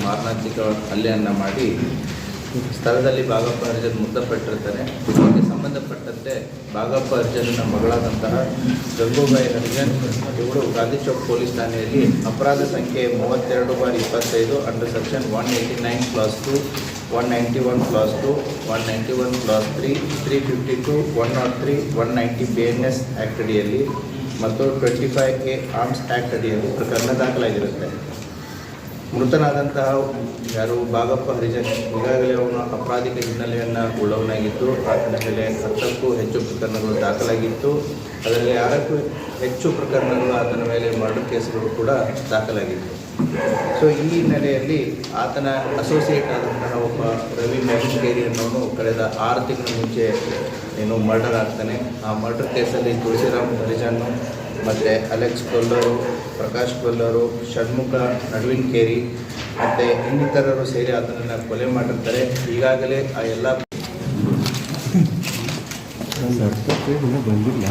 ಮಾರಣಾಂತಿಕ ಹಲ್ಲೆಯನ್ನು ಮಾಡಿ ಸ್ಥಳದಲ್ಲಿ ಭಾಗಪ್ಪ ಹರಿಜನ್ ಮೃತಪಟ್ಟಿರ್ತಾರೆ. ಇದಕ್ಕೆ ಸಂಬಂಧಪಟ್ಟಂತೆ ಭಾಗಪ್ಪ ಹರಿಜನ್ನ ಮಗಳಾದಂತಹ ಗಂಗೂಬಾಯಿ ಹರಿಜನ್ ಇವಳು ಗಾಂಧಿ ಚೌಕ್ ಪೊಲೀಸ್ ಠಾಣೆಯಲ್ಲಿ ಅಪರಾಧ ಸಂಖ್ಯೆ 32/25 under section 189 class 2, 191 class 2, 191 class 3, 352, 103, 190 BNS act ಅಡಿಯಲ್ಲಿ ಮತ್ತು 25A ಆರ್ಮ್ಸ್ ಆ್ಯಕ್ಟ್ ಅಡಿಯಲ್ಲಿ ಪ್ರಕರಣ ದಾಖಲಾಗಿರುತ್ತೆ. ಮೃತನಾದಂತಹ ಯಾರು ಭಾಗಪ್ಪ ಹರಿಜನ್ ಈಗಾಗಲೇ ಅವನು ಅಪರಾಧಿಕ ಹಿನ್ನೆಲೆಯನ್ನು ಉಳ್ಳವನಾಗಿದ್ದು ಆತನ ಮೇಲೆ 10ಕ್ಕೂ ಹೆಚ್ಚು ಪ್ರಕರಣಗಳು ದಾಖಲಾಗಿತ್ತು. ಅದರಲ್ಲಿ 6ಕ್ಕೂ ಹೆಚ್ಚು ಪ್ರಕರಣಗಳು ಆತನ ಮೇಲೆ ಮರ್ಡರ್ ಕೇಸ್ಗಳು ಕೂಡ ದಾಖಲಾಗಿತ್ತು. ಸೊ ಈ ಹಿನ್ನೆಲೆಯಲ್ಲಿ ಆತನ ಅಸೋಸಿಯೇಟ್ ಆದಂತಹ ಒಬ್ಬ ರವಿ ಮೆಹಂಗೇರಿ ಅನ್ನೋನು ಕಳೆದ 6 ತಿಂಗಳ ಮುಂಚೆ ಮರ್ಡರ್ ಆಗ್ತಾನೆ. ಆ ಮರ್ಡರ್ ಕೇಸಲ್ಲಿ ತುಳಸಿರಾಮ್ ಹರಿಜನ್ ಮತ್ತು ಅಲೆಕ್ಸ್ ಕೊಲ್ಲರು, ಪ್ರಕಾಶ್ ಕೊಲ್ಲರು, ಷಣ್ಮುಖ ನಡುವಿನಕೇರಿ ಮತ್ತು ಇನ್ನಿತರರು ಸೇರಿ ಆತನನ್ನು ಕೊಲೆ ಮಾಡಿರ್ತಾರೆ. ಈಗಾಗಲೇ ಆ ಎಲ್ಲ ಬಂದಿಲ್ಲ.